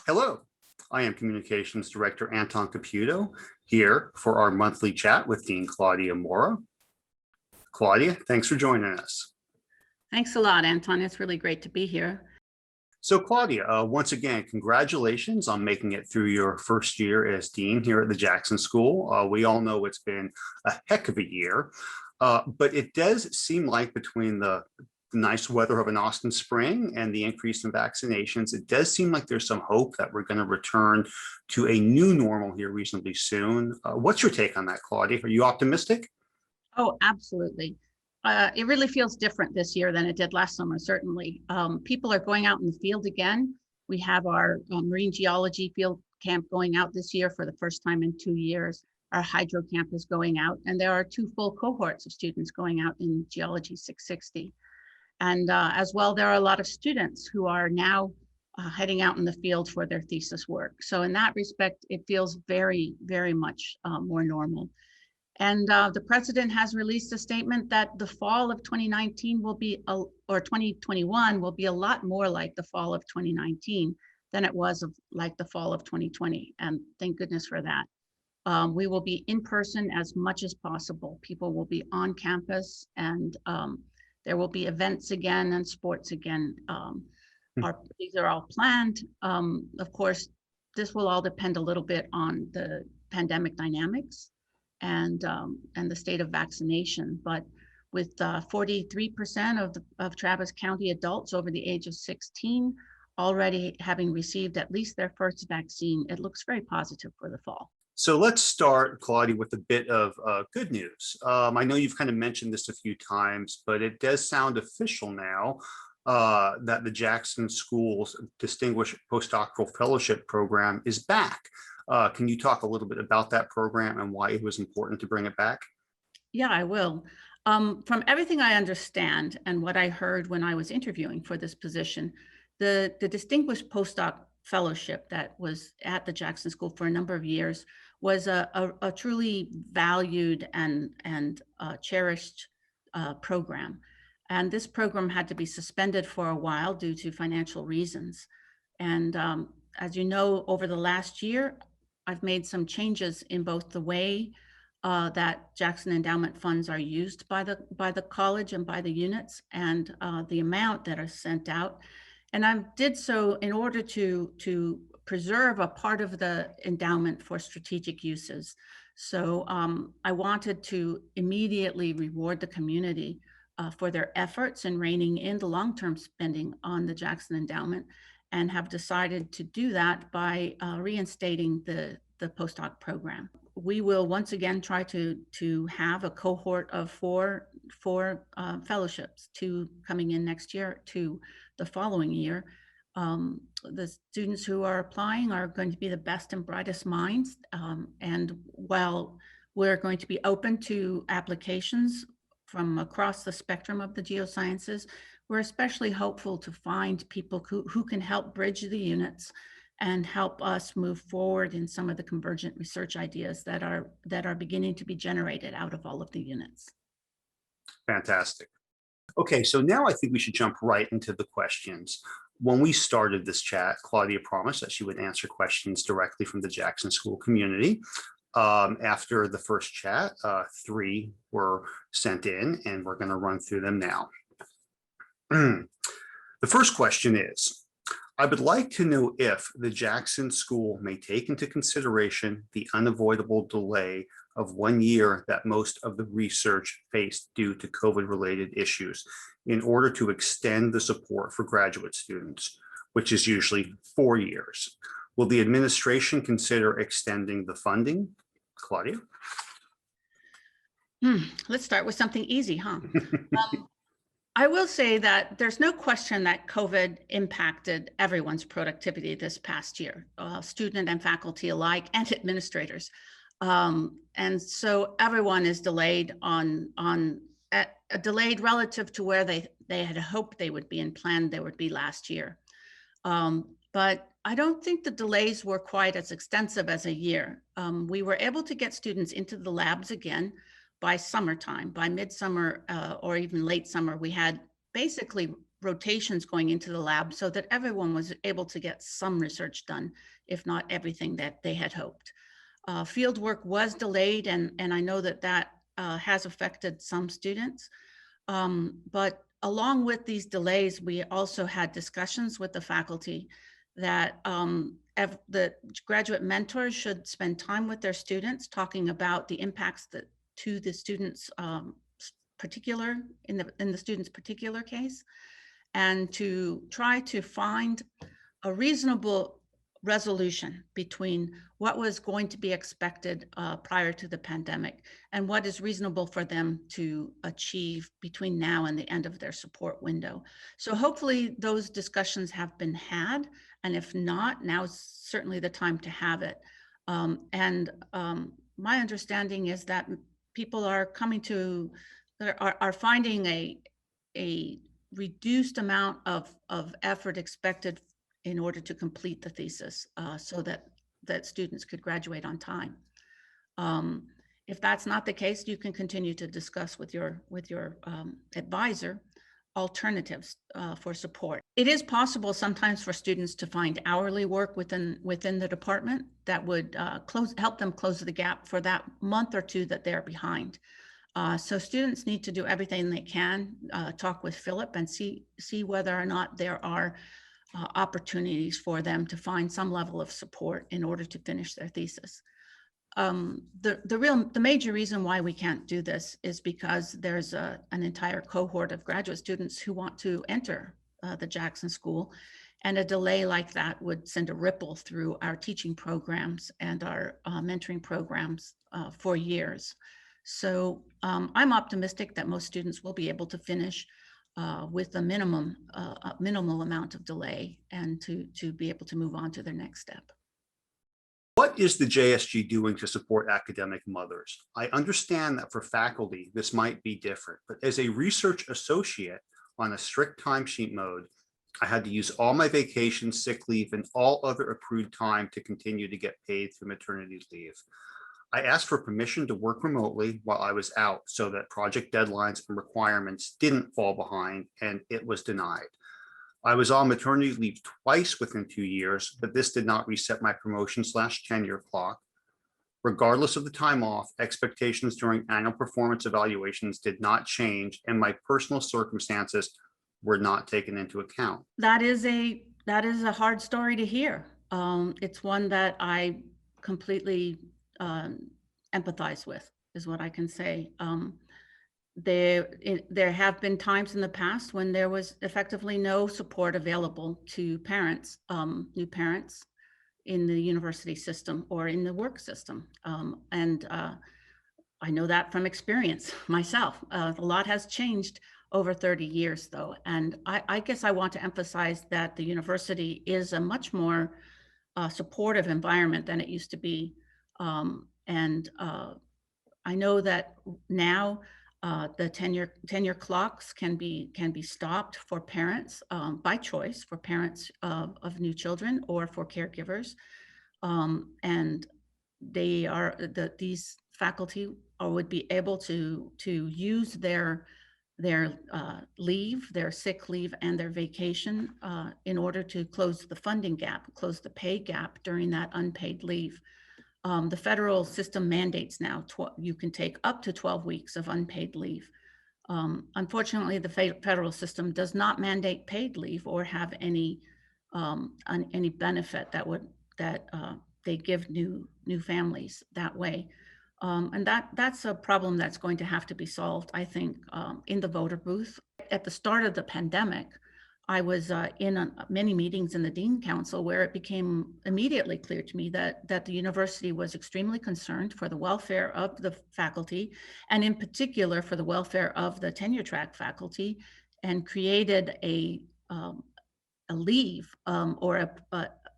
Hello, I am Communications Director Anton Caputo here for our monthly chat with Dean Claudia Mora. Claudia, thanks for joining us. Thanks a lot, Anton. It's really great to be here. So Claudia, once again, congratulations on making it through your first year as Dean here at the Jackson School. We all know it's been a heck of a year, but it does seem like between the nice weather of an Austin spring and the increase in vaccinations, it does seem like there's some hope that we're going to return to a new normal here reasonably soon. What's your take on that, Claudia? Are you optimistic? Oh, absolutely. It really feels different this year than it did last summer, certainly. People are going out in the field again. We have our marine geology field camp going out this year for the first time in 2 years. Our hydro camp is going out, and there are 2 full cohorts of students going out in Geology 660. And as well, there are a lot of students who are now heading out in the field for their thesis work. So in that respect, it feels very, very much more normal. And the president has released a statement that the fall of 2019 will be, or 2021 will be a lot more like the fall of 2019 than it was like the fall of 2020. And thank goodness for that. We will be in person as much as possible. People will be on campus, and there will be events again and sports again. These are all planned. Of course, this will all depend a little bit on the pandemic dynamics and the state of vaccination. But with 43% of Travis County adults over the age of 16 already having received at least their first vaccine, it looks very positive for the fall. So let's start, Claudia, with a bit of good news. I know you've kind of mentioned this a few times, but it does sound official now that the Jackson School's Distinguished Postdoctoral Fellowship Program is back. Can you talk a little bit about that program and why it was important to bring it back? Yeah, I will. From everything I understand and what I heard when I was interviewing for this position, the Distinguished Postdoc Fellowship that was at the Jackson School for a number of years was a truly valued and cherished program. And this program had to be suspended for a while due to financial reasons. And as you know, over the last year, I've made some changes in both the way that Jackson endowment funds are used by the college and by the units, and the amount that are sent out. And I did so in order to preserve a part of the endowment for strategic uses. So I wanted to immediately reward the community for their efforts in reining in the long-term spending on the Jackson Endowment, and have decided to do that by reinstating the postdoc program. We will once again try to have a cohort of four fellowships, 2 coming in next year, 2 the following year. The students who are applying are going to be the best and brightest minds. And while we're going to be open to applications from across the spectrum of the geosciences, we're especially hopeful to find people who can help bridge the units and help us move forward in some of the convergent research ideas that are beginning to be generated out of all of the units. Fantastic. Okay, so now I think we should jump right into the questions. When we started this chat, Claudia promised that she would answer questions directly from the Jackson School community. After the first chat, 3 were sent in, and we're going to run through them now. The first question is, I would like to know if the Jackson School may take into consideration the unavoidable delay of 1 year that most of the research faced due to COVID-related issues in order to extend the support for graduate students, which is usually 4 years. Will the administration consider extending the funding? Claudia? Let's start with something easy, huh? I will say that there's no question that COVID impacted everyone's productivity this past year, student and faculty alike, and administrators. And so everyone is delayed delayed relative to where they had hoped they would be and planned they would be last year. But I don't think the delays were quite as extensive as a year. We were able to get students into the labs again by summertime. By midsummer or even late summer, we had basically rotations going into the lab so that everyone was able to get some research done, if not everything that they had hoped. Field work was delayed, and I know that that has affected some students. But along with these delays, we also had discussions with the faculty that the graduate mentors should spend time with their students, talking about the impacts that to the students particular in the student's particular case, and to try to find a reasonable resolution between what was going to be expected prior to the pandemic and what is reasonable for them to achieve between now and the end of their support window. So hopefully those discussions have been had, and if not, now is certainly the time to have it. My understanding is that people are coming to, are finding a reduced amount of effort expected in order to complete the thesis, so that students could graduate on time. If that's not the case, you can continue to discuss with your advisor alternatives for support. It is possible sometimes for students to find hourly work within the department that would help them close the gap for that month or two that they're behind. So students need to do everything they can, talk with Philip and see whether or not there are opportunities for them to find some level of support in order to finish their thesis. The major reason why we can't do this is because there's an entire cohort of graduate students who want to enter the Jackson School, and a delay like that would send a ripple through our teaching programs and our mentoring programs for years. So I'm optimistic that most students will be able to finish with a minimal amount of delay, and to be able to move on to their next step. What is the JSG doing to support academic mothers? I understand that for faculty, this might be different, but as a research associate on a strict timesheet mode, I had to use all my vacation, sick leave, and all other accrued time to continue to get paid through maternity leave. I asked for permission to work remotely while I was out so that project deadlines and requirements didn't fall behind, and it was denied. I was on maternity leave twice within 2 years, but this did not reset my promotion/tenure clock. Regardless of the time off, expectations during annual performance evaluations did not change, and my personal circumstances were not taken into account. That is a hard story to hear. It's one that I completely empathize with, is what I can say. There have been times in the past when there was effectively no support available to parents, new parents in the university system or in the work system. I know that from experience myself. A lot has changed over 30 years though. And I guess I want to emphasize that the university is a much more supportive environment than it used to be. I know that now the tenure clocks can be stopped for parents by choice, for parents of new children or for caregivers, and these faculty would be able to use their leave, their sick leave, and their vacation in order to close the funding gap, close the pay gap during that unpaid leave. The federal system mandates now you can take up to 12 weeks of unpaid leave. Unfortunately, the federal system does not mandate paid leave or have any benefit that they give new families that way. And that's a problem that's going to have to be solved, I think, in the voter booth. At the start of the pandemic, I was in many meetings in the Dean Council where it became immediately clear to me that the university was extremely concerned for the welfare of the faculty, and in particular for the welfare of the tenure track faculty, and created a leave or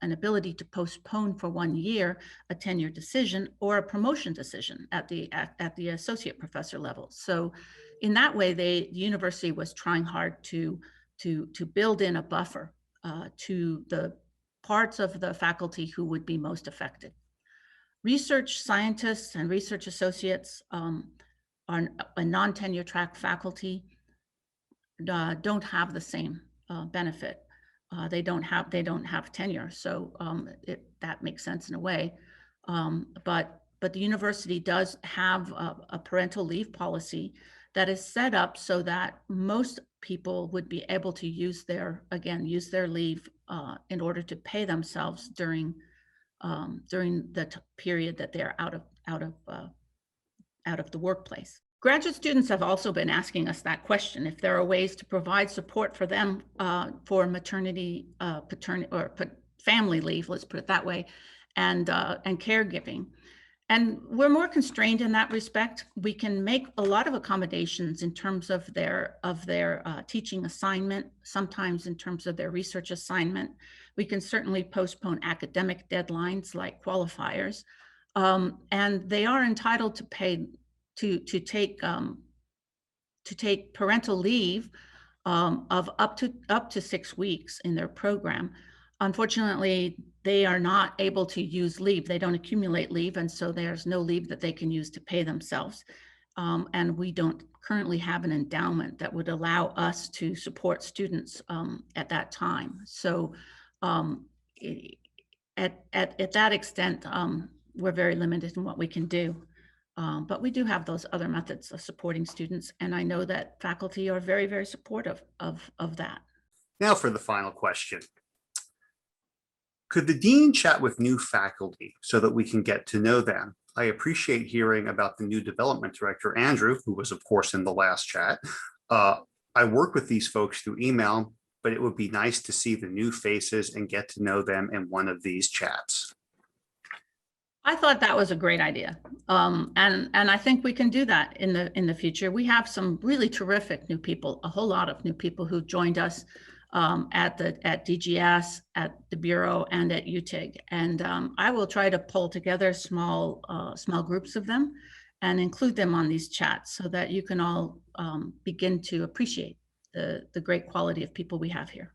an ability to postpone for 1 year a tenure decision or a promotion decision at the associate professor level. So in that way, the university was trying hard to build in a buffer to the parts of the faculty who would be most affected. Research scientists and research associates are a non-tenure track faculty don't have the same benefit. They don't have tenure, so that makes sense in a way. But the university does have a parental leave policy that is set up so that most people would be able to use their leave in order to pay themselves during the period that they're out of the workplace. Graduate students have also been asking us that question, if there are ways to provide support for them for maternity, paternity, or family leave, let's put it that way, and caregiving. And we're more constrained in that respect. We can make a lot of accommodations in terms of their teaching assignment, sometimes in terms of their research assignment. We can certainly postpone academic deadlines like qualifiers, and they are entitled to pay to take parental leave of up to 6 weeks in their program. Unfortunately, they are not able to use leave. They don't accumulate leave, and so there's no leave that they can use to pay themselves. And we don't currently have an endowment that would allow us to support students at that time. So at that extent, we're very limited in what we can do. But we do have those other methods of supporting students, and I know that faculty are very, very supportive of that. Now for the final question. Could the dean chat with new faculty so that we can get to know them? I appreciate hearing about the new development director, Andrew, who was, of course, in the last chat. I work with these folks through email, but it would be nice to see the new faces and get to know them in one of these chats. I thought that was a great idea, and I think we can do that in the future. We have some really terrific new people, a whole lot of new people who joined us at DGS, at the Bureau, and at UTIG. And I will try to pull together small groups of them and include them on these chats so that you can all begin to appreciate the great quality of people we have here.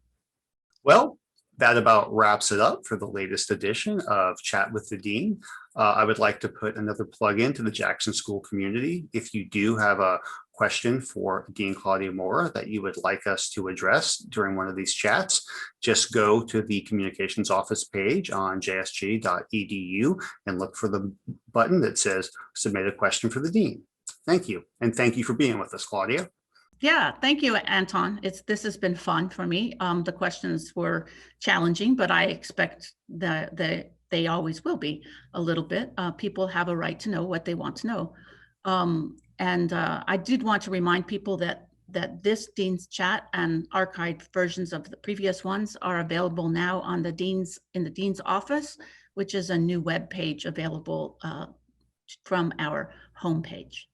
Well, that about wraps it up for the latest edition of Chat with the Dean. I would like to put another plug into the Jackson School community. If you do have a question for Dean Claudia Mora that you would like us to address during one of these chats, just go to the communications office page on jsg.edu and look for the button that says submit a question for the Dean. Thank you. And thank you for being with us, Claudia. Yeah, thank you, Anton. This has been fun for me. The questions were challenging, but I expect that they always will be a little bit. People have a right to know what they want to know. And I did want to remind people that this Dean's Chat and archived versions of the previous ones are available now on in the Dean's office, which is a new web page available from our homepage.